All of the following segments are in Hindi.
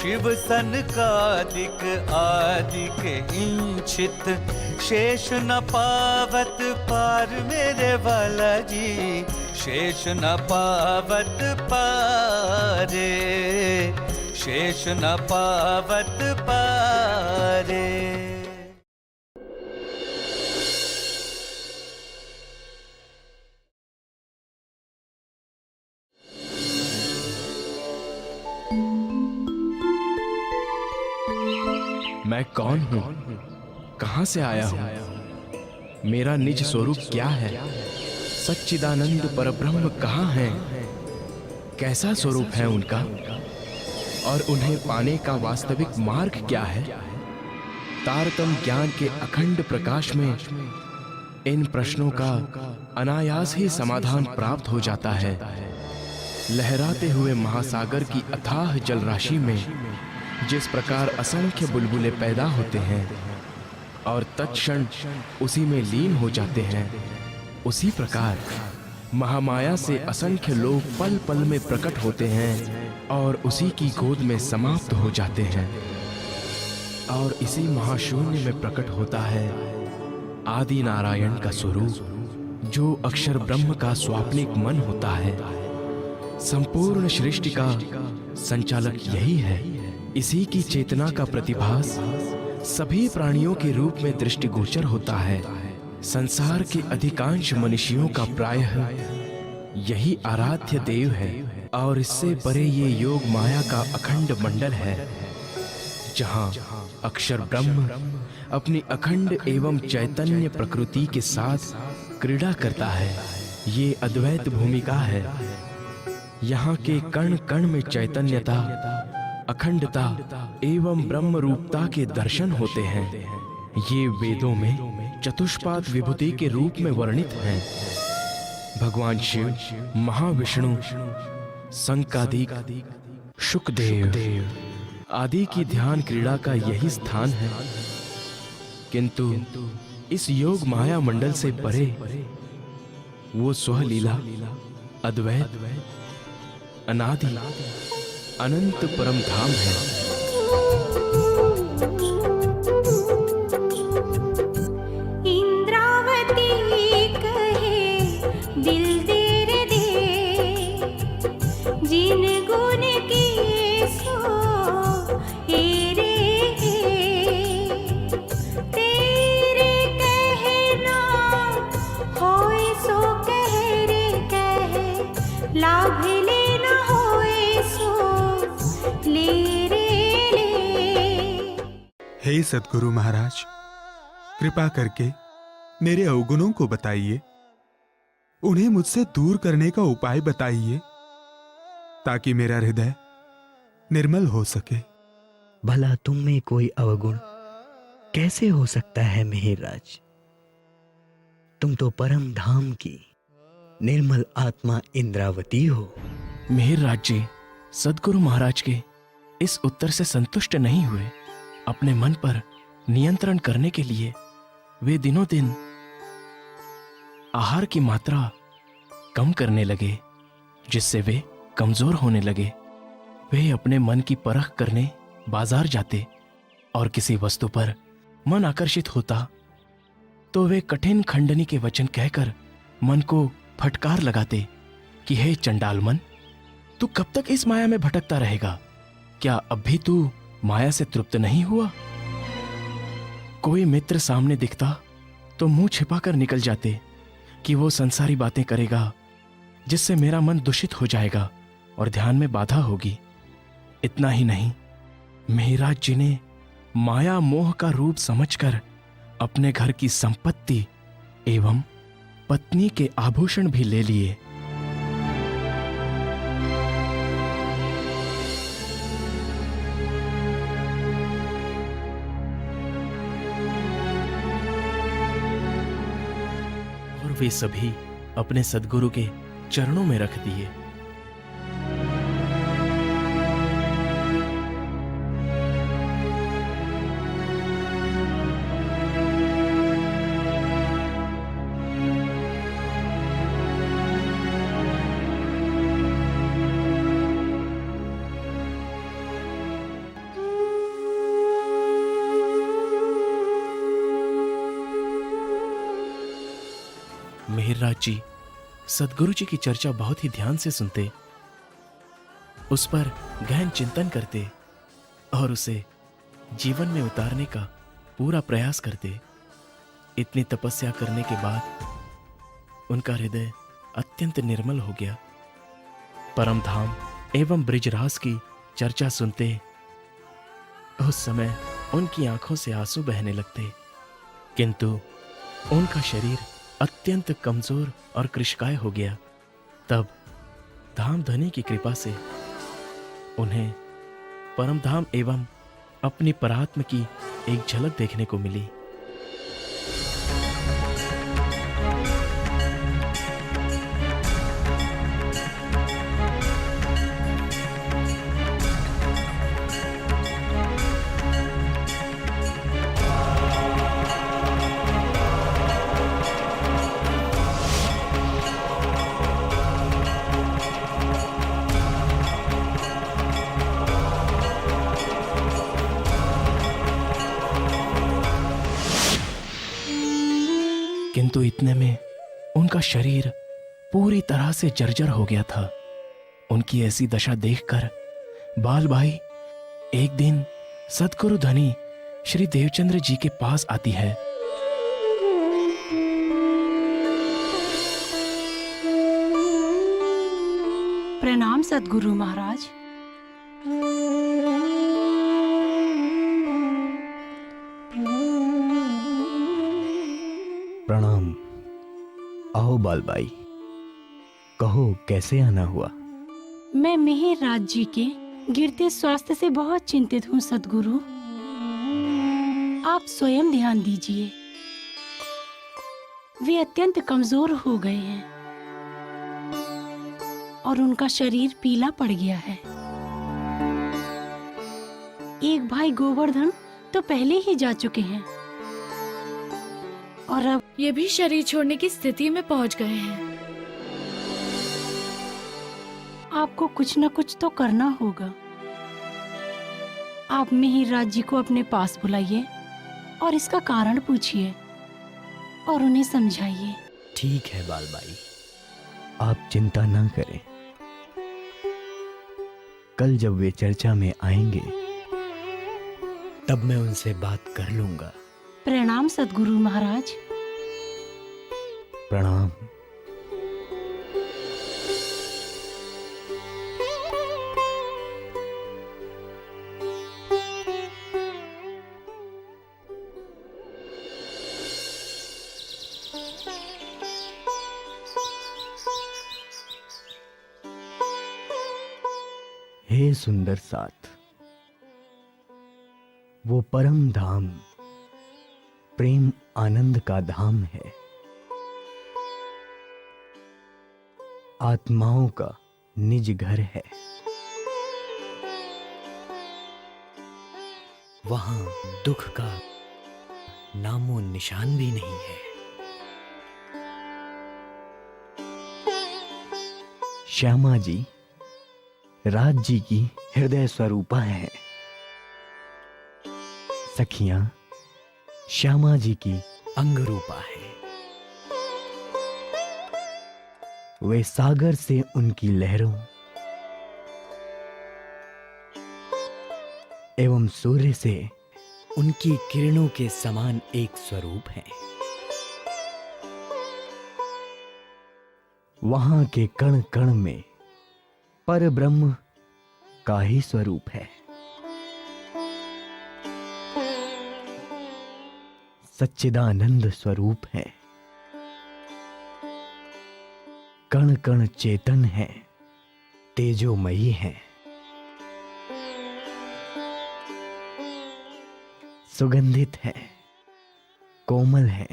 शिव सनकादिक आदिक इंचित, शेष न पावत पार मेरे वाला जी, शेष न पावत पारे, शेष न पावत पारे। मैं कौन हूँ, कहाँ से आया हूँ, मेरा निज स्वरूप क्या है, सच्चिदानंद परब्रह्म कहाँ है, कैसा स्वरूप है उनका और उन्हें पाने का वास्तविक मार्ग क्या है। तारतम ज्ञान के अखंड प्रकाश में इन प्रश्नों का अनायास ही समाधान प्राप्त हो जाता है। लहराते हुए महासागर की अथाह जलराशि में जिस प्रकार असंख्य बुलबुले पैदा होते हैं और तत्क्षण उसी में लीन हो जाते हैं, उसी प्रकार महामाया से असंख्य लोग पल पल में प्रकट होते हैं और उसी की गोद में समाप्त हो जाते हैं। और इसी महाशून्य में प्रकट होता है आदि नारायण का स्वरूप, जो अक्षर ब्रह्म का स्वाप्निक मन होता है। संपूर्ण सृष्टि का संचालक यही है। इसी की चेतना का प्रतिभास सभी प्राणियों के रूप में दृष्टिगोचर होता है। संसार के अधिकांश मनुष्यों का प्रायः यही आराध्य देव है और इससे परे ये योग माया का अखंड मंडल है, जहां अक्षर ब्रह्म अपनी अखंड एवं चैतन्य प्रकृति के साथ क्रीड़ा करता है। ये अद्वैत भूमिका है। यहाँ के कण कण में चैतन्यता, अखंडता एवं ब्रह्म रूपता के दर्शन होते हैं। ये वेदों में चतुष्पाद विभूति के रूप में वर्णित हैं। भगवान शिव, महाविष्णु, संकादिक, शुकदेव आदि की ध्यान क्रीड़ा का यही स्थान है। किंतु इस योग माया मंडल से परे वो स्वलीला, अद्वैत, अनादि, अनंत परम धाम है। हे सद्गुरु महाराज, कृपा करके मेरे अवगुणों को बताइए, उन्हें मुझसे दूर करने का उपाय बताइए, ताकि मेरा हृदय निर्मल हो सके। भला तुम में कोई अवगुण कैसे हो सकता है मेहरराज? तुम तो परम धाम की निर्मल आत्मा इंद्रावती हो। मेहरराज जी सद्गुरु महाराज के इस उत्तर से संतुष्ट नहीं हुए। अपने मन पर नियंत्रण करने के लिए वे दिनों दिन आहार की मात्रा कम करने लगे, जिससे वे कमजोर होने लगे। वे अपने मन की परख करने बाजार जाते और किसी वस्तु पर मन आकर्षित होता तो वे कठिन खंडनी के वचन कहकर मन को फटकार लगाते कि हे चंडाल मन, तू कब तक इस माया में भटकता रहेगा? क्या अब भी तू माया से तृप्त नहीं हुआ? कोई मित्र सामने दिखता तो मुंह छिपाकर निकल जाते कि वो संसारी बातें करेगा, जिससे मेरा मन दूषित हो जाएगा और ध्यान में बाधा होगी। इतना ही नहीं, मेहराज जी ने माया मोह का रूप समझकर अपने घर की संपत्ति एवं पत्नी के आभूषण भी ले लिए। और वे सभी अपने सद्गुरु के चरणों में रख दिए। मिहिरराज जी सदगुरु जी की चर्चा बहुत ही ध्यान से सुनते, उस पर गहन चिंतन करते और उसे जीवन में उतारने का पूरा प्रयास करते। इतनी तपस्या करने के बाद उनका हृदय अत्यंत निर्मल हो गया। परम धाम एवं ब्रिजराज की चर्चा सुनते उस समय उनकी आंखों से आंसू बहने लगते, किंतु उनका शरीर अत्यंत कमजोर और कृशकाय हो गया। तब धामधनी की कृपा से उन्हें परमधाम एवं अपनी परात्म की एक झलक देखने को मिली। किंतु इतने में उनका शरीर पूरी तरह से जर्जर हो गया था। उनकी ऐसी दशा देखकर बाल भाई एक दिन सदगुरु धनी श्री देवचंद्र जी के पास आती है। प्रणाम सदगुरु महाराज। प्रणाम। आओ बालबाई, कहो कैसे आना हुआ? मैं मिहिरराज जी के गिरते स्वास्थ्य से बहुत चिंतित हूँ सदगुरु। आप स्वयं ध्यान दीजिए, वे अत्यंत कमजोर हो गए हैं और उनका शरीर पीला पड़ गया है। एक भाई गोवर्धन तो पहले ही जा चुके हैं और अब ये भी शरीर छोड़ने की स्थिति में पहुंच गए हैं। आपको कुछ न कुछ तो करना होगा। आप मिहिरराज जी को अपने पास बुलाइए और इसका कारण पूछिए और उन्हें समझाइए। ठीक है बालबाई, आप चिंता ना करें। कल जब वे चर्चा में आएंगे तब मैं उनसे बात कर लूंगा। प्रणाम सदगुरु महाराज। प्रणाम। हे सुंदर साथ, वो परम धाम प्रेम आनंद का धाम है, आत्माओं का निज घर है। वहां दुख का नामो निशान भी नहीं है। श्यामा जी राज जी की हृदय स्वरूपा है। सखियां श्यामा जी की अंग रूपा है। वे सागर से उनकी लहरों एवं सूर्य से उनकी किरणों के समान एक स्वरूप है। वहां के कण कण में पर ब्रह्म का ही स्वरूप है। सच्चिदानंद स्वरूप है। कण कण चेतन है, तेजोमयी है। सुगंधित है, कोमल है,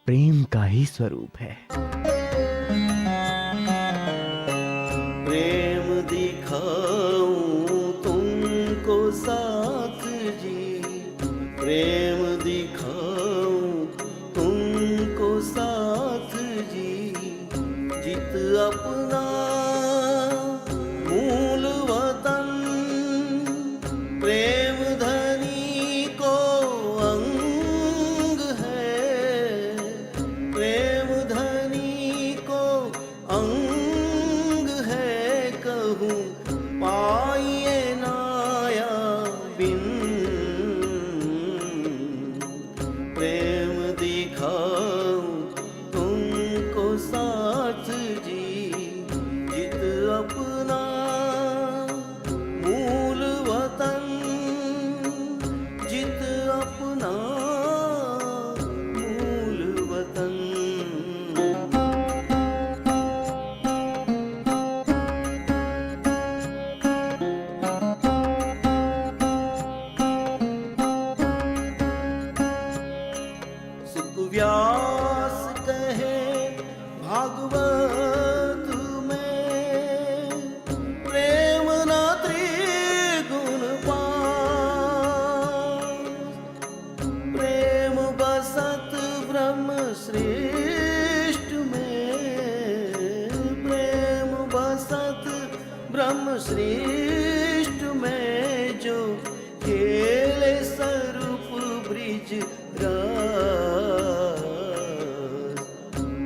प्रेम का ही स्वरूप है। प्रेम दिखाऊं तुमको साथ जी, प्रेम दिखाऊं तुमको साथ जी, जित अपना मूल वतन प्रेम धनी को अंग है, प्रेम भागवत में प्रेम न त्रिगुण पास, प्रेम बसत ब्रह्म सृष्टि में, प्रेम बसत ब्रह्म सृष्टि में, जो खेले स्वरूप ब्रिज रास,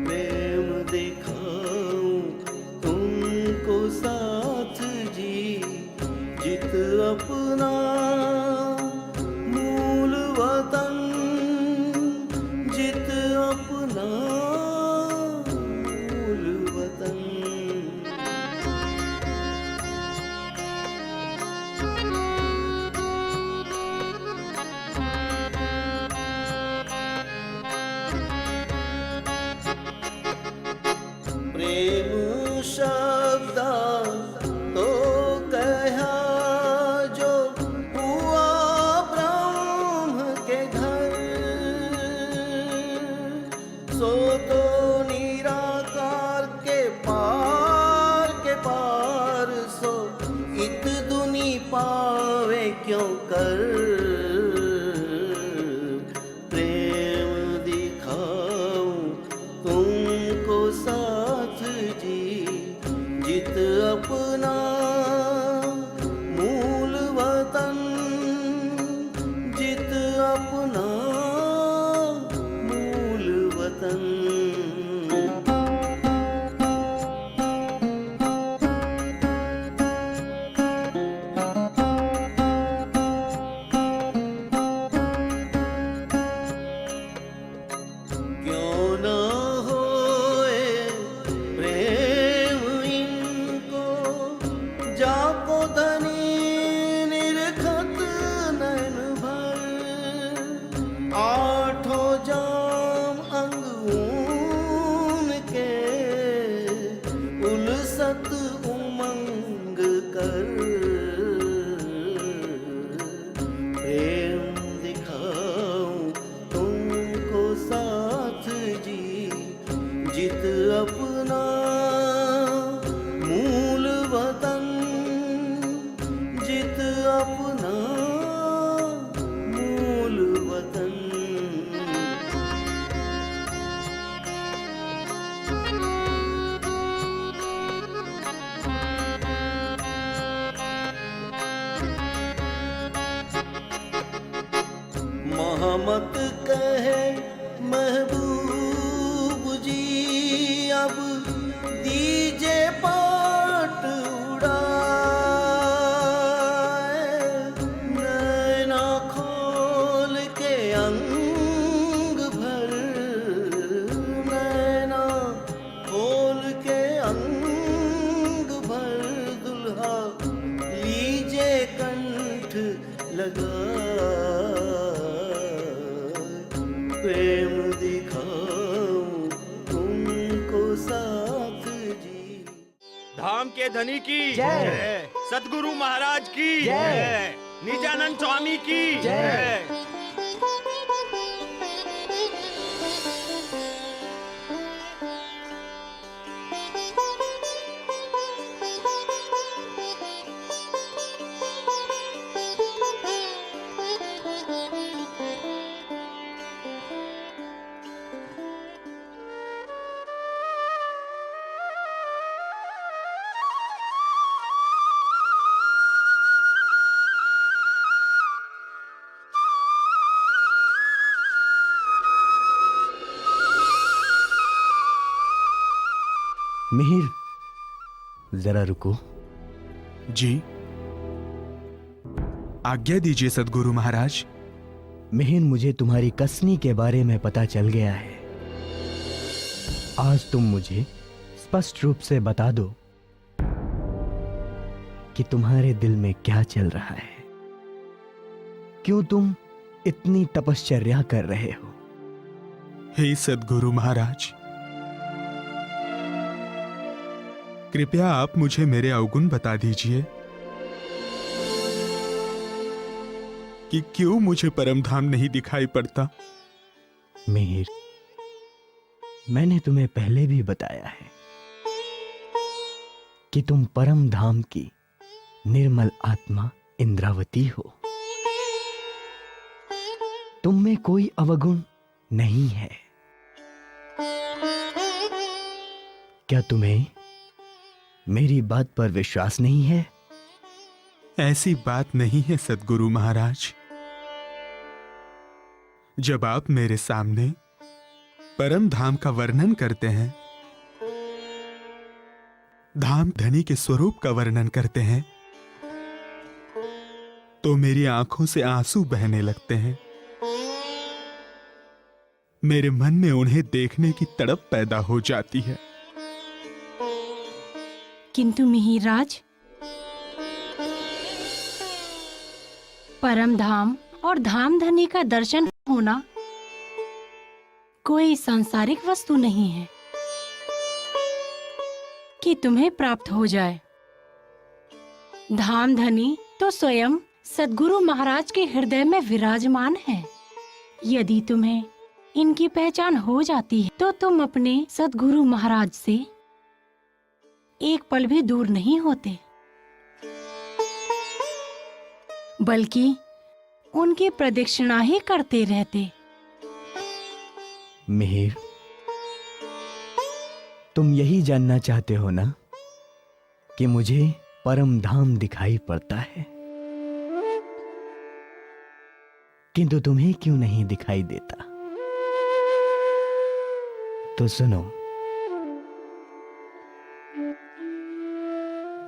प्रेम दिखाऊं तुमको साथ जी, जित अपना मूल वतन, जित अपना मूल वतन। प्रेम शब्द तो कहा जो हुआ ब्रह्म के घर, सो तो निराकार के पार, सो इत दुनी पावे क्यों कर, प्रेम दिखाऊं तुमको साथ जी, जित अपना मूल वतन, जित अपना मूल वतन। क्यों न होए प्रेम इनको, जाको धनी निरखत नैन भर, आठों जाम अंग उनके उलसत उमंग कर, प्रेम दिखाऊं तुमको साथ जी, जित अपना मूल वतन, जित अपना मूल वतन। मोहम्मद कहे महबूब जी, अब दीजे पाट उड़ाए, नैना खोल के अंग भर, नैना खोल के अंग भर, दुल्हा लीजे कंठ लगा, प्रेम दिखाऊं तुमको साथ जी। धाम के धनी की जय, सद्गुरु महाराज की जय, निजानंद स्वामी की जय। मिहिर, जरा रुको। जी, आज्ञा दीजिए सद्गुरु महाराज। मिहिर, मुझे तुम्हारी कसनी के बारे में पता चल गया है। आज तुम मुझे स्पष्ट रूप से बता दो कि तुम्हारे दिल में क्या चल रहा है। क्यों तुम इतनी तपश्चर्या कर रहे हो? हे सद्गुरु महाराज, कृपया आप मुझे मेरे अवगुण बता दीजिए कि क्यों मुझे परम धाम नहीं दिखाई पड़ता। मिहिर, मैंने तुम्हें पहले भी बताया है कि तुम परम धाम की निर्मल आत्मा इंद्रावती हो। तुम में कोई अवगुण नहीं है। क्या तुम्हें मेरी बात पर विश्वास नहीं है? ऐसी बात नहीं है सद्गुरु महाराज। जब आप मेरे सामने परम धाम का वर्णन करते हैं, धाम धनी के स्वरूप का वर्णन करते हैं, तो मेरी आंखों से आंसू बहने लगते हैं। मेरे मन में उन्हें देखने की तड़प पैदा हो जाती है। किंतु मिहिरराज, परम धाम और धाम धनी का दर्शन होना कोई सांसारिक वस्तु नहीं है कि तुम्हें प्राप्त हो जाए। धाम धनी तो स्वयं सद्गुरु महाराज के हृदय में विराजमान है। यदि तुम्हें इनकी पहचान हो जाती है तो तुम अपने सद्गुरु महाराज से एक पल भी दूर नहीं होते, बल्कि उनकी प्रदक्षिणा ही करते रहते। मिहिर, तुम यही जानना चाहते हो ना कि मुझे परम धाम दिखाई पड़ता है, किंतु तुम्हें क्यों नहीं दिखाई देता? तो सुनो,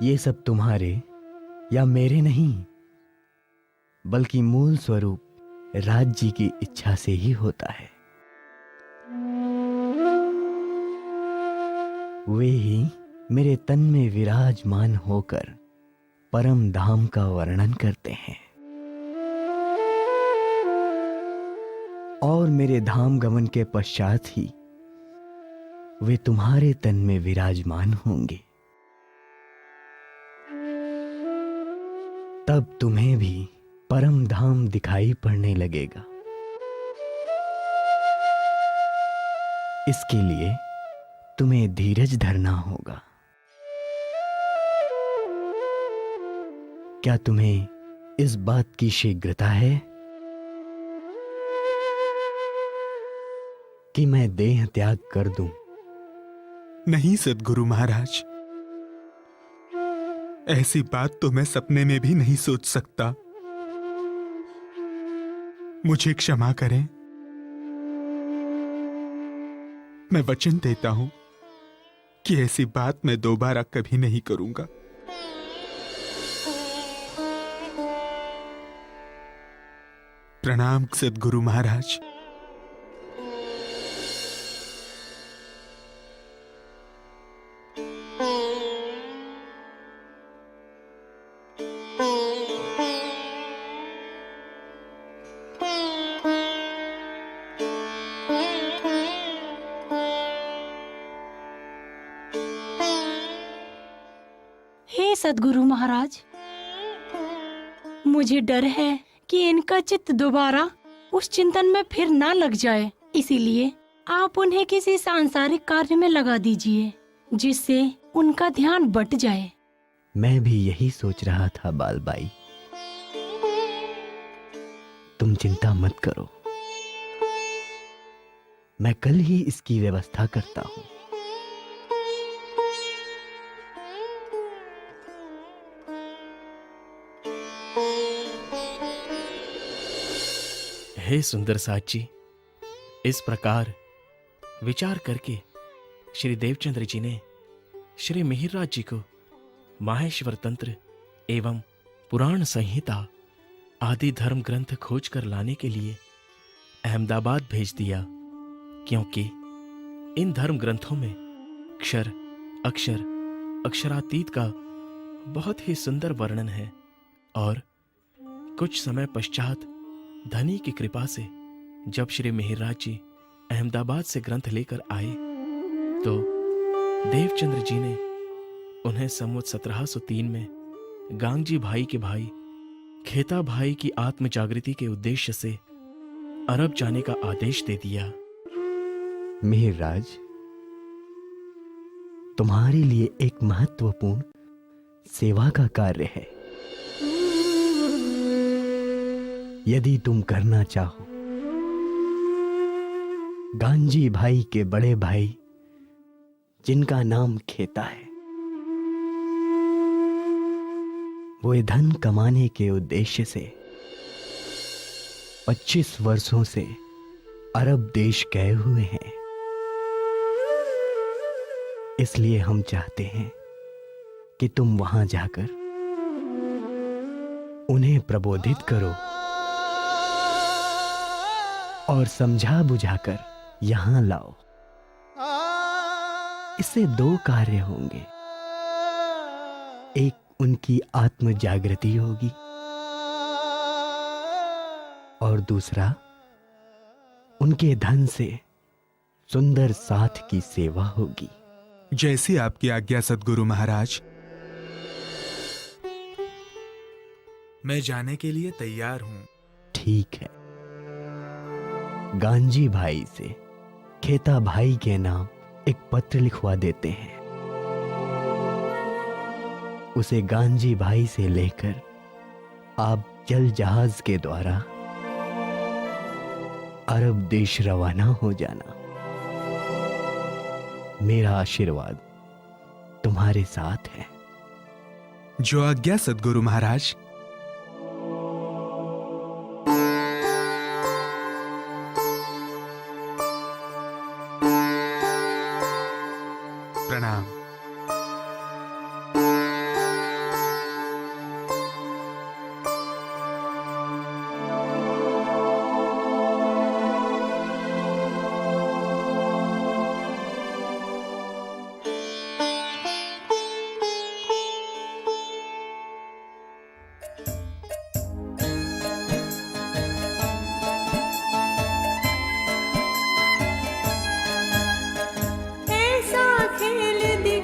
ये सब तुम्हारे या मेरे नहीं, बल्कि मूल स्वरूप राज जी की इच्छा से ही होता है। वे ही मेरे तन में विराजमान होकर परम धाम का वर्णन करते हैं और मेरे धाम गमन के पश्चात ही वे तुम्हारे तन में विराजमान होंगे। तब तुम्हें भी परम धाम दिखाई पड़ने लगेगा। इसके लिए तुम्हें धीरज धरना होगा। क्या तुम्हें इस बात की शीघ्रता है कि मैं देह त्याग कर दूं? नहीं सद्गुरु महाराज, ऐसी बात तो मैं सपने में भी नहीं सोच सकता। मुझे क्षमा करें। मैं वचन देता हूं कि ऐसी बात मैं दोबारा कभी नहीं करूंगा। प्रणाम सद्गुरु महाराज। हे सद्गुरु महाराज, मुझे डर है कि इनका चित्त दोबारा उस चिंतन में फिर ना लग जाए, इसीलिए आप उन्हें किसी सांसारिक कार्य में लगा दीजिए जिससे उनका ध्यान बट जाए। मैं भी यही सोच रहा था बालबाई। तुम चिंता मत करो, मैं कल ही इसकी व्यवस्था करता हूं। हे सुंदर साथ जी, इस प्रकार विचार करके श्री देवचंद्र जी ने श्री मिहिरराज जी को माहेश्वर तंत्र एवं पुराण संहिता आदि धर्म ग्रंथ खोज कर लाने के लिए अहमदाबाद भेज दिया, क्योंकि इन धर्म ग्रंथों में क्षर अक्षर अक्षरातीत का बहुत ही सुंदर वर्णन है। और कुछ समय पश्चात धनी की कृपा से जब श्री मिहिरराज जी अहमदाबाद से ग्रंथ लेकर आए तो देवचंद्र जी ने उन्हें संवत 1703 में गांगजी भाई के भाई खेता भाई की आत्म जागृति के उद्देश्य से अरब जाने का आदेश दे दिया। मिहिरराज, तुम्हारे लिए एक महत्वपूर्ण सेवा का कार्य है। यदि तुम करना चाहो, गांजी भाई के बड़े भाई जिनका नाम खेता है, वो धन कमाने के उद्देश्य से 25 वर्षों से अरब देश गए हुए हैं। इसलिए हम चाहते हैं कि तुम वहां जाकर उन्हें प्रबोधित करो और समझा बुझाकर यहां लाओ। इससे 2 कार्य होंगे। एक, उनकी आत्म जागृति होगी और दूसरा, उनके धन से सुंदर साथ की सेवा होगी। जैसी आपकी आज्ञा सद्गुरु महाराज। मैं जाने के लिए तैयार हूं। ठीक है। गांजी भाई से खेता भाई के नाम एक पत्र लिखवा देते हैं। उसे गांजी भाई से लेकर आप जल जहाज के द्वारा अरब देश रवाना हो जाना। मेरा आशीर्वाद तुम्हारे साथ है। जो आज्ञा सद्गुरु महाराज। प्रणाम। ऐसा खेल दिया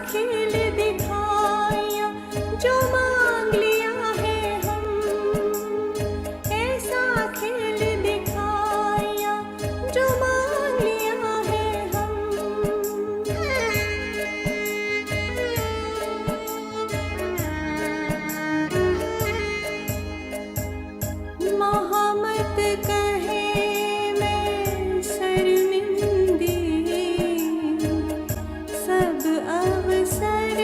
खेल दिखाया जो मांग लिया है हम, ऐसा खेल दिखाया जो मांग लिया है हम। मोहम्मद कहे मैं शर्मिंदी, सब अवसर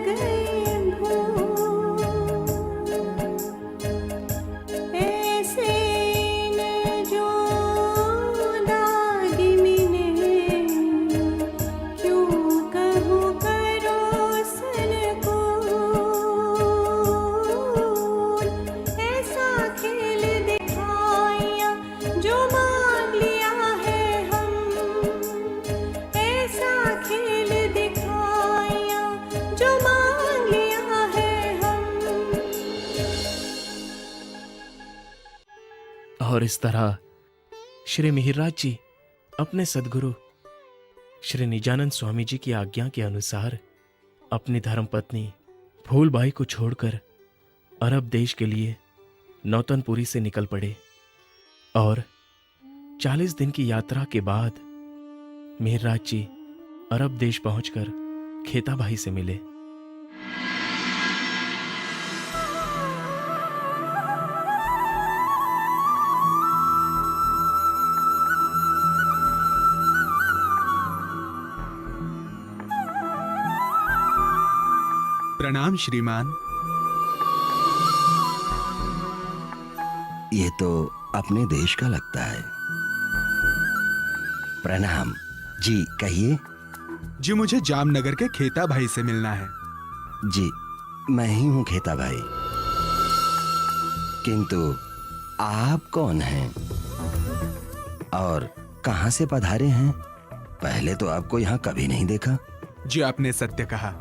गए भूल, ऐसे न जो दागिनी ने, क्यों कहूँ करो सनकुल, ऐसा खेल दिखाया जो मांग लिया है हम, ऐसा खेल दिखाया जो मांग लिया है हम। और इस तरह श्री मिहिरराज जी अपने सदगुरु श्री निजानंद स्वामी जी की आज्ञा के अनुसार अपनी धर्मपत्नी फूलबाई को छोड़कर अरब देश के लिए नौतनपुरी से निकल पड़े और 40 दिन की यात्रा के बाद मिहिरराज जी अरब देश पहुंचकर खेता भाई से मिले। प्रणाम श्रीमान। ये तो अपने देश का लगता है। प्रणाम जी, कहिए। जी मुझे जामनगर के खेता भाई से मिलना है। जी मैं ही हूँ खेता भाई, किंतु आप कौन हैं और कहाँ से पधारे हैं? पहले तो आपको यहाँ कभी नहीं देखा। जी आपने सत्य कहा।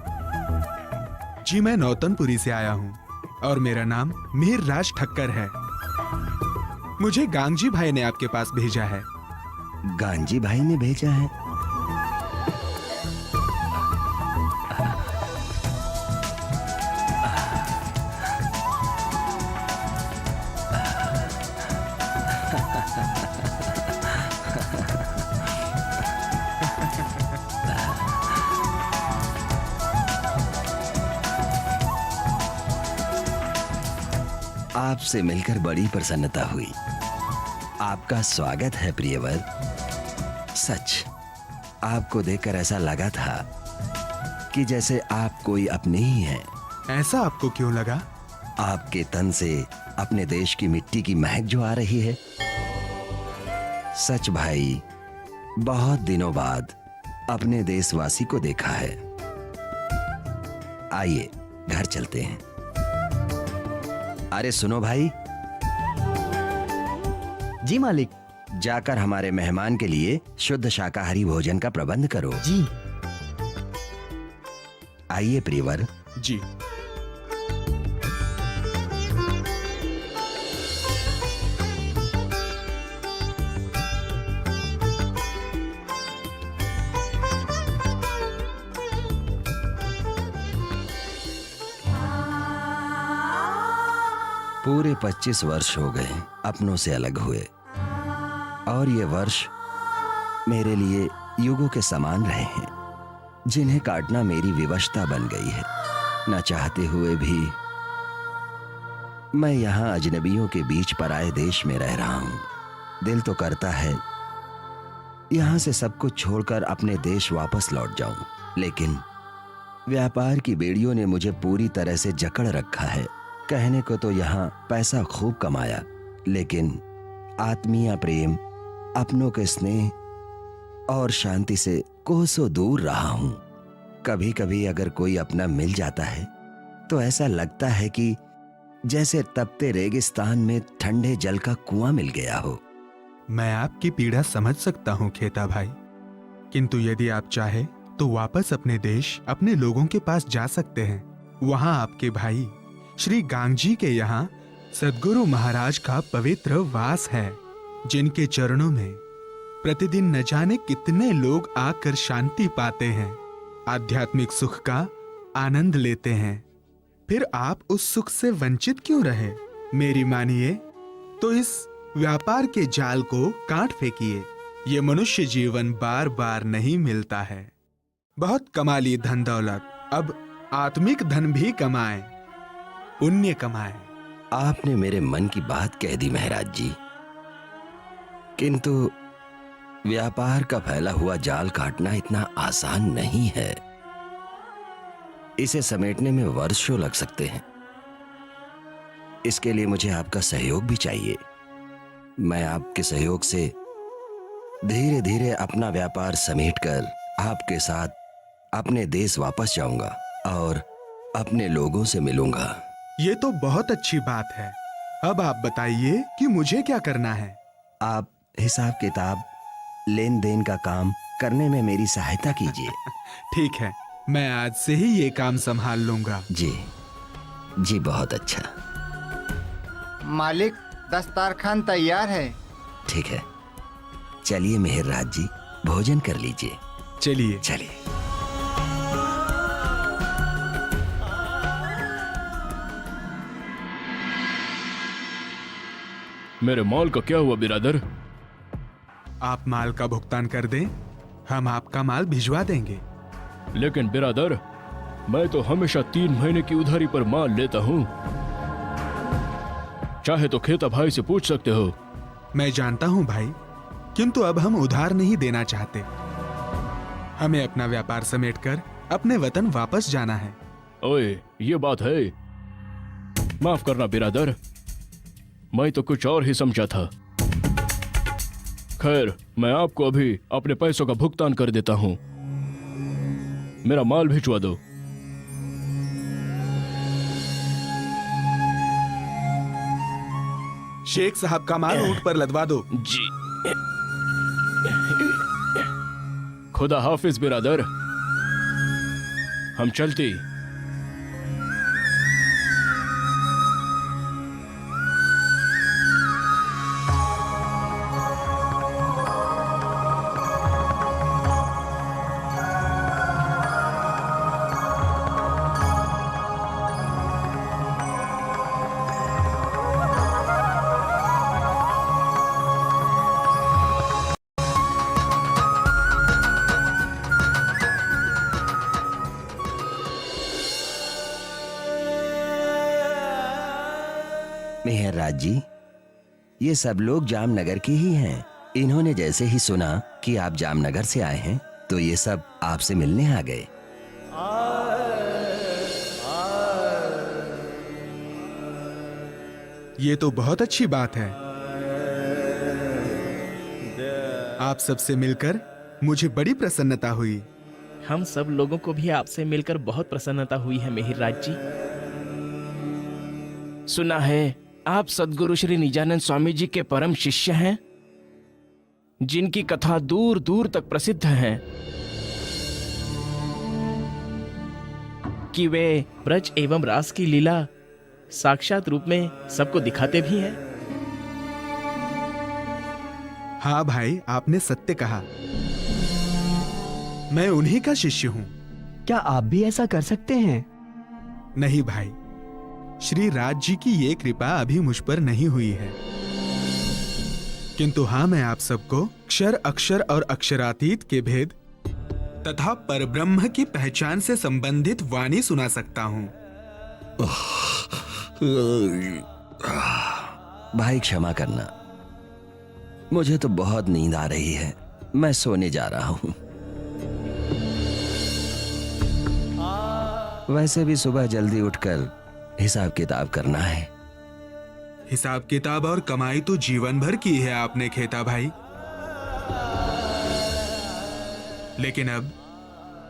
जी मैं नौतनपुरी से आया हूँ और मेरा नाम मिहिरराज ठक्कर है। मुझे गांगजी भाई ने आपके पास भेजा है। गांजी भाई ने भेजा है? आपसे मिलकर बड़ी प्रसन्नता हुई। आपका स्वागत है प्रियवर। सच आपको देखकर ऐसा लगा था कि जैसे आप कोई अपने ही हैं। ऐसा आपको क्यों लगा? आपके तन से अपने देश की मिट्टी की महक जो आ रही है। सच भाई, बहुत दिनों बाद अपने देशवासी को देखा है। आइए घर चलते हैं। अरे सुनो भाई। जी मालिक। जाकर हमारे मेहमान के लिए शुद्ध शाकाहारी भोजन का प्रबंध करो। जी। आइए प्रियवर। जी। पूरे 25 वर्ष हो गए अपनों से अलग हुए, और ये वर्ष मेरे लिए युगों के समान रहे हैं, जिन्हें काटना मेरी विवशता बन गई है। न चाहते हुए भी मैं यहाँ अजनबियों के बीच पराए देश में रह रहा हूँ। दिल तो करता है यहाँ से सब कुछ छोड़कर अपने देश वापस लौट जाऊं, लेकिन व्यापार की बेड़ियों ने मुझे पूरी तरह से जकड़ रखा है। कहने को तो यहाँ पैसा खूब कमाया, लेकिन आत्मीय प्रेम, अपनों के स्नेह और शांति से कोसों दूर रहा हूं। कभी कभी अगर कोई अपना मिल जाता है तो ऐसा लगता है कि जैसे तपते रेगिस्तान में ठंडे जल का कुआं मिल गया हो। मैं आपकी पीड़ा समझ सकता हूँ खेता भाई, किंतु यदि आप चाहे तो वापस अपने देश, अपने लोगों के पास जा सकते हैं। वहां आपके भाई श्री गांगजी के यहाँ सद्गुरु महाराज का पवित्र वास है, जिनके चरणों में प्रतिदिन न जाने कितने लोग आकर शांति पाते हैं। आध्यात्मिक सुख का आनंद लेते हैं, फिर आप उस सुख से वंचित क्यों रहे? मेरी मानिए तो इस व्यापार के जाल को काट फेंकिए। ये मनुष्य जीवन बार बार नहीं मिलता है। बहुत कमा ली धन दौलत, अब आत्मिक धन भी कमाएं, पुण्य कमाएं। आपने मेरे मन की बात कह दी महाराज जी, किंतु व्यापार का फैला हुआ जाल काटना इतना आसान नहीं है। इसे समेटने में वर्षों लग सकते हैं। इसके लिए मुझे आपका सहयोग भी चाहिए। मैं आपके सहयोग से धीरे धीरे अपना व्यापार समेटकर आपके साथ अपने देश वापस जाऊंगा और अपने लोगों से मिलूंगा। ये तो बहुत अच्छी बात है। अब आप बताइए कि मुझे क्या करना है? आप हिसाब किताब, लेन देन का काम करने में मेरी सहायता कीजिए। ठीक है, मैं आज से ही ये काम संभाल लूंगा। जी जी, बहुत अच्छा। मालिक, दस्तरखान तैयार है। ठीक है, चलिए मेहरराज जी, भोजन कर लीजिए। चलिए चलिए। मेरे माल का क्या हुआ बिरादर? आप माल का भुगतान कर दें, हम आपका माल भिजवा देंगे। लेकिन बिरादर, मैं तो हमेशा 3 महीने की उधारी पर माल लेता हूँ। चाहे तो खेता भाई से पूछ सकते हो। मैं जानता हूं भाई, किंतु अब हम उधार नहीं देना चाहते। हमें अपना व्यापार समेटकर अपने वतन वापस जाना है। ओए, ये बात है। माफ करना बिरादर, मैं तो कुछ और ही समझा था। खैर, मैं आपको अभी अपने पैसों का भुगतान कर देता हूँ। मेरा माल भिजवा दो। शेख साहब का माल ऊंट पर लदवा दो। जी। खुदा हाफिज बिरादर, हम चलती। मेहरराज जी, ये सब लोग जामनगर के ही हैं। इन्होंने जैसे ही सुना कि आप जामनगर से आए हैं, तो ये सब आपसे मिलने आ गए। ये तो बहुत अच्छी बात है। आप सबसे मिलकर मुझे बड़ी प्रसन्नता हुई। हम सब लोगों को भी आपसे मिलकर बहुत प्रसन्नता हुई है मेहरराज जी। सुना है आप सद्गुरु श्री निजानंद स्वामी जी के परम शिष्य हैं, जिनकी कथा दूर दूर तक प्रसिद्ध है कि वे ब्रज एवं रास की लीला साक्षात रूप में सबको दिखाते भी हैं। हाँ भाई, आपने सत्य कहा। मैं उन्हीं का शिष्य हूँ। क्या आप भी ऐसा कर सकते हैं? नहीं भाई, श्री राज जी की ये कृपा अभी मुझ पर नहीं हुई है, किंतु हाँ, मैं आप सबको क्षर अक्षर और अक्षरातीत के भेद तथा परब्रह्म की पहचान से संबंधित वाणी सुना सकता हूँ। भाई क्षमा करना, मुझे तो बहुत नींद आ रही है। मैं सोने जा रहा हूँ। वैसे भी सुबह जल्दी उठकर हिसाब किताब करना है। हिसाब किताब और कमाई तो जीवन भर की है आपने खेता भाई, लेकिन अब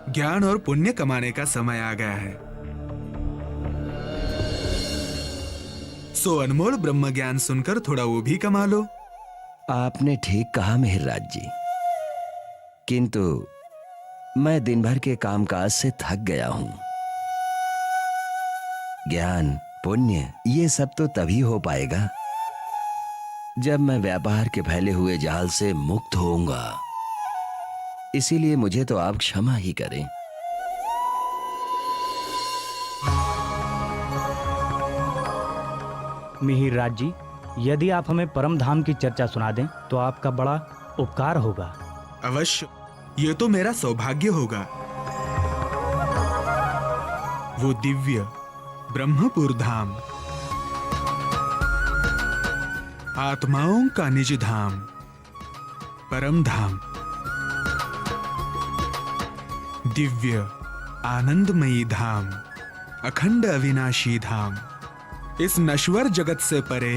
ज्ञान और पुण्य कमाने का समय आ गया है। सो अनमोल ब्रह्म ज्ञान सुनकर थोड़ा वो भी कमा लो। आपने ठीक कहा मेहरराज जी, किंतु मैं दिन भर के कामकाज से थक गया हूं। ज्ञान पुण्य ये सब तो तभी हो पाएगा जब मैं व्यापार के फैले हुए जाल से मुक्त होऊंगा। इसीलिए मुझे तो आप क्षमा ही करें। मिहिर राज जी, यदि आप हमें परम धाम की चर्चा सुना दें तो आपका बड़ा उपकार होगा। अवश्य, ये तो मेरा सौभाग्य होगा। वो दिव्य ब्रह्मपुर धाम, आत्माओं का निज धाम, परम धाम, दिव्य आनंदमयी धाम, अखंड अविनाशी धाम, इस नश्वर जगत से परे,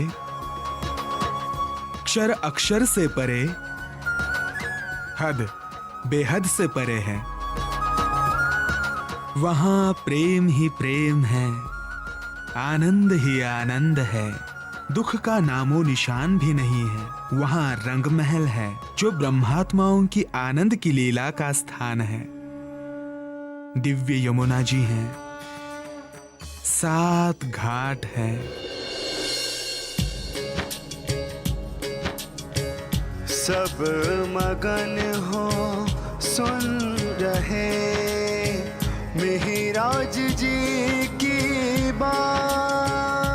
क्षर अक्षर से परे, हद बेहद से परे है। वहां प्रेम ही प्रेम है, आनंद ही आनंद है, दुख का नामो निशान भी नहीं है। वहां रंग महल है जो ब्रह्मात्माओं की आनंद की लीला का स्थान है। दिव्य यमुना जी हैं, 7 घाट है। सब मगन हो सुन रहे मिहिराज जी की बात,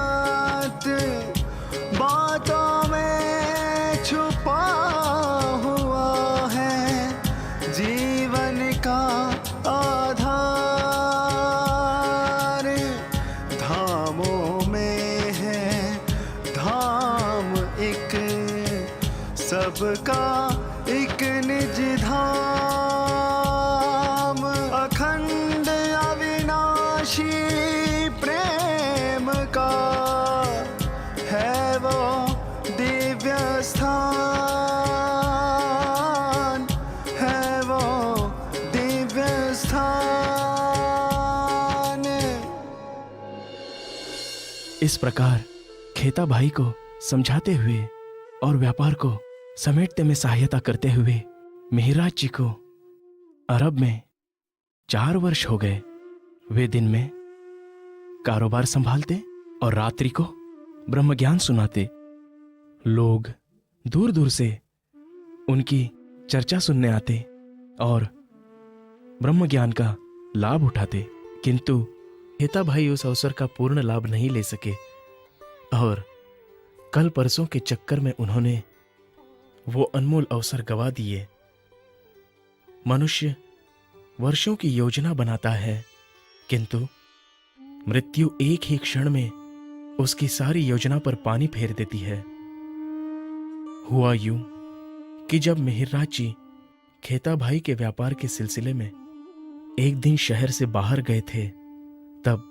बातों में छुपा हुआ है जीवन का आधार। धामों में है धाम एक, सबका एक निज धाम, अखंड अविनाशी प्रेम का है वो दिव्य स्थान, है वो दिव्य स्थान। इस प्रकार खेता भाई को समझाते हुए और व्यापार को समेटने में सहायता करते हुए मिहिराज जी को अरब में 4 वर्ष हो गए। वे दिन में कारोबार संभालते और रात्रि को ब्रह्म ज्ञान सुनाते। लोग दूर दूर से उनकी चर्चा सुनने आते और ब्रह्म ज्ञान का लाभ उठाते, किंतु खेता भाई उस अवसर का पूर्ण लाभ नहीं ले सके और कल परसों के चक्कर में उन्होंने वो अनमोल अवसर गवा दिए। मनुष्य वर्षों की योजना बनाता है, किंतु मृत्यु एक ही क्षण में उसकी सारी योजना पर पानी फेर देती है। हुआ यूं कि जब मिहिरराज जी खेता भाई के व्यापार के सिलसिले में एक दिन शहर से बाहर गए थे, तब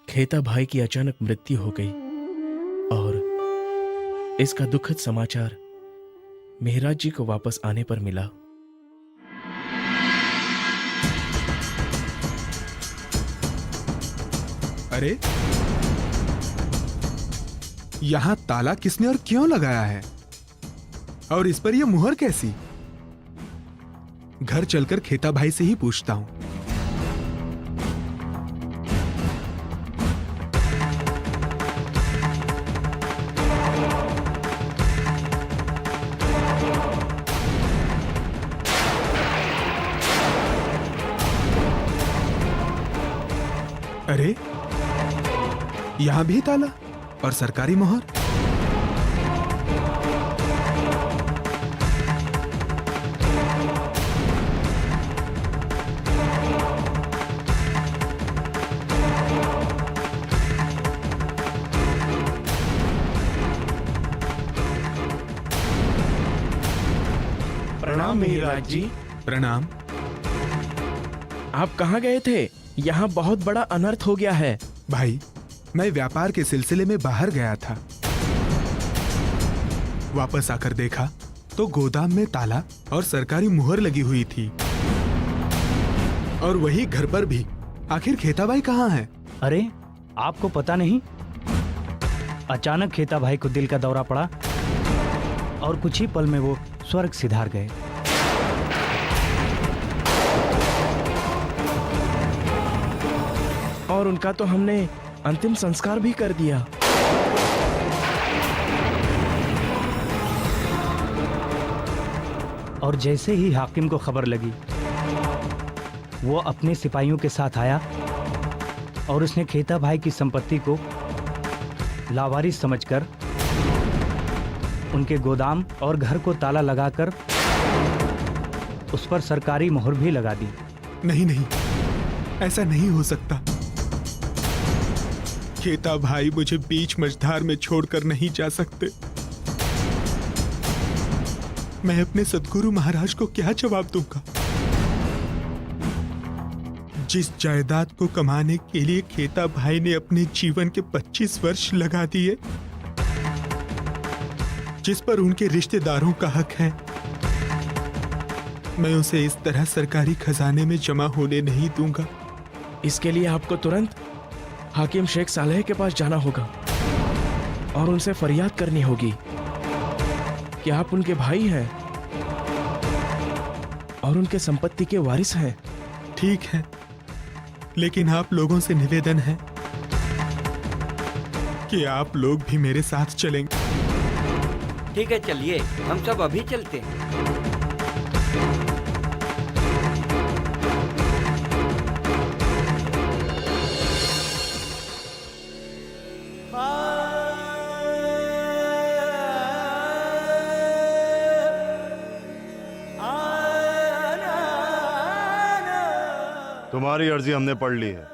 खेता भाई की अचानक मृत्यु हो गई और इसका दुखद समाचार मिहिरराज जी को वापस आने पर मिला। अरे, यहां ताला किसने और क्यों लगाया है? और इस पर यह मुहर कैसी? घर चलकर खेता भाई से ही पूछता हूं। अरे, यहां भी ताला और सरकारी मोहर। प्रणाम मिहिरराज जी। प्रणाम। आप कहाँ गए थे? यहाँ बहुत बड़ा अनर्थ हो गया है। भाई, मैं व्यापार के सिलसिले में बाहर गया था। वापस आकर देखा तो गोदाम में ताला और सरकारी मुहर लगी हुई थी। और वही घर पर भी। आखिर खेता भाई कहाँ है? अरे, आपको पता नहीं? अचानक खेता भाई को दिल का दौरा पड़ा और कुछ ही पल में वो स्वर्ग सिधार गए। और उनका तो हमने अंतिम संस्कार भी कर दिया। और जैसे ही हाकिम को खबर लगी, वो अपने सिपाहियों के साथ आया और उसने खेता भाई की संपत्ति को लावारिस समझकर उनके गोदाम और घर को ताला लगाकर उस पर सरकारी मोहर भी लगा दी। नहीं नहीं, ऐसा नहीं हो सकता। खेता भाई मुझे बीच मझधार में छोड़कर नहीं जा सकते। मैं अपने सद्गुरु महाराज को क्या जवाब दूंगा? जिस जायदाद को कमाने के लिए खेता भाई ने अपने जीवन के 25 वर्ष लगा दिए, जिस पर उनके रिश्तेदारों का हक है, मैं उसे इस तरह सरकारी खजाने में जमा होने नहीं दूंगा। इसके लिए आपको तुरंत हाकिम शेख सालेह के पास जाना होगा और उनसे फरियाद करनी होगी कि आप उनके भाई हैं और उनके संपत्ति के वारिस हैं। ठीक है, लेकिन आप लोगों से निवेदन है कि आप लोग भी मेरे साथ चलेंगे। ठीक है, चलिए, हम सब अभी चलते हैं। तुम्हारी अर्जी हमने पढ़ ली है,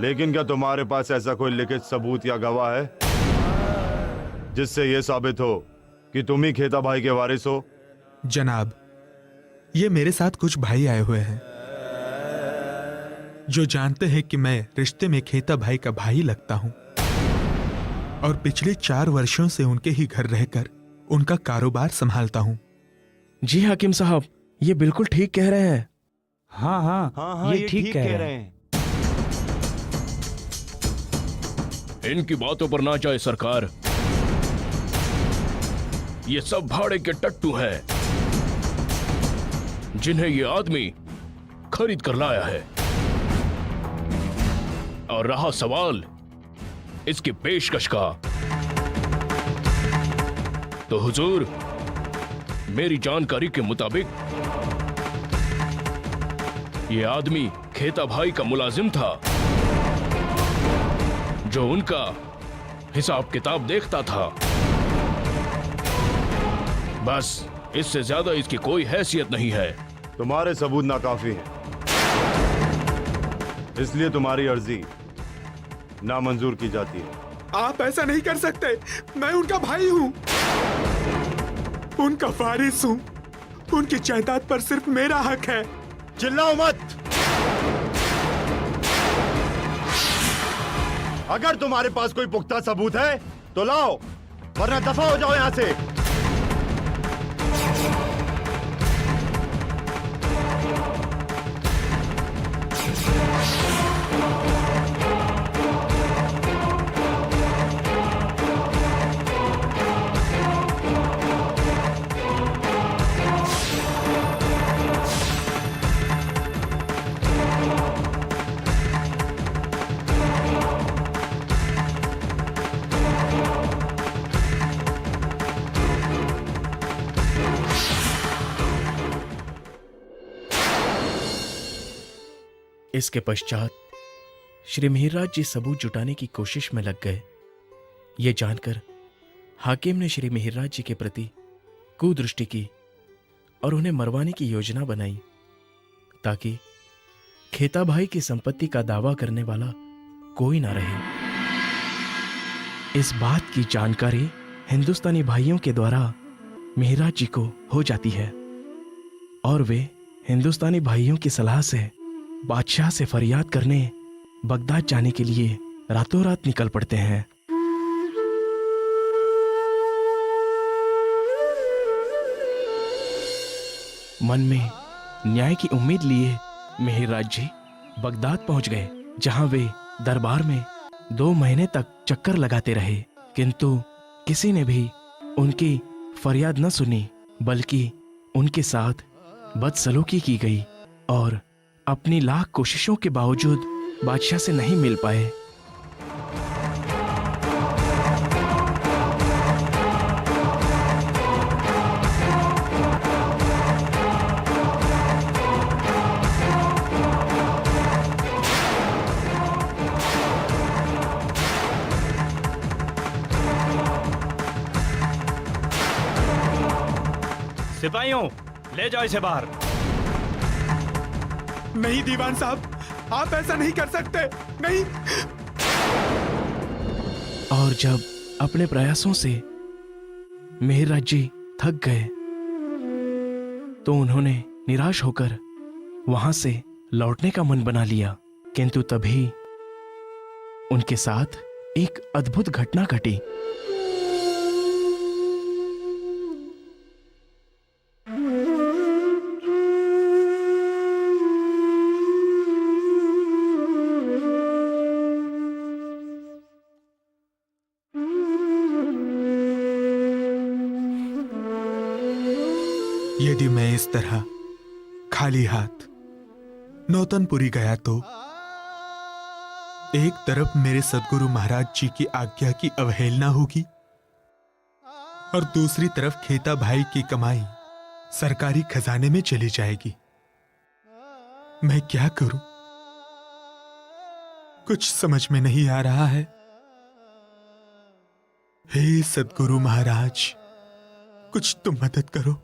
लेकिन क्या तुम्हारे पास ऐसा कोई लिखित सबूत या गवाह है जिससे यह साबित हो कि तुम ही खेता भाई के वारिस हो? जनाब, ये मेरे साथ कुछ भाई आए हुए हैं जो जानते हैं कि मैं रिश्ते में खेता भाई का भाई लगता हूं और पिछले 4 वर्षों से उनके ही घर रहकर उनका कारोबार संभालता हूं। जी हाकिम साहब, ये बिल्कुल ठीक कह रहे हैं। हाँ हाँ, हाँ, ये ठीक कह रहे हैं। इनकी बातों पर ना जाए सरकार, ये सब भाड़े के टट्टू हैं जिन्हें ये आदमी खरीद कर लाया है। और रहा सवाल इसकी पेशकश का, तो हुजूर, मेरी जानकारी के मुताबिक ये आदमी खेता भाई का मुलाजिम था जो उनका हिसाब किताब देखता था। बस इससे ज्यादा इसकी कोई हैसियत नहीं है। तुम्हारे सबूत नाकाफी हैं, इसलिए तुम्हारी अर्जी नामंजूर की जाती है। आप ऐसा नहीं कर सकते। मैं उनका भाई हूं, उनका वारिस हूं। उनकी जायदाद पर सिर्फ मेरा हक है। चिल्लाओ मत। अगर तुम्हारे पास कोई पुख्ता सबूत है तो लाओ, वरना दफा हो जाओ यहां से। इसके पश्चात श्री मिहिरराज जी सबूत जुटाने की कोशिश में लग गए। ये जानकर हाकिम ने श्री मिहिरराज जी के प्रति कुदृष्टि की और उन्हें मरवाने की योजना बनाई ताकि खेता भाई की संपत्ति का दावा करने वाला कोई ना रहे। इस बात की जानकारी हिंदुस्तानी भाइयों के द्वारा मिहिरराज जी को हो जाती है और वे हिंदुस्तानी भाइयों की सलाह से बादशाह से फरियाद करने बगदाद जाने के लिए रातों रात निकल पड़ते हैं। मन में न्याय की उम्मीद लिए मिहिरराज जी बगदाद पहुंच गए, जहां वे दरबार में 2 महीने तक चक्कर लगाते रहे, किंतु किसी ने भी उनकी फरियाद न सुनी, बल्कि उनके साथ बदसलूकी की गई और अपनी लाख कोशिशों के बावजूद बादशाह से नहीं मिल पाए। सिपाहियों, ले जाओ इसे बाहर। नहीं दीवान साहब, आप ऐसा नहीं कर सकते, नहीं। और जब अपने प्रयासों से मेहरराज जी थक गए तो उन्होंने निराश होकर वहां से लौटने का मन बना लिया। किंतु तभी उनके साथ एक अद्भुत घटना घटी। यदि मैं इस तरह खाली हाथ नौतनपुरी गया तो एक तरफ मेरे सदगुरु महाराज जी की आज्ञा की अवहेलना होगी और दूसरी तरफ खेता भाई की कमाई सरकारी खजाने में चली जाएगी। मैं क्या करूं? कुछ समझ में नहीं आ रहा है। हे सदगुरु महाराज, कुछ तुम मदद करो।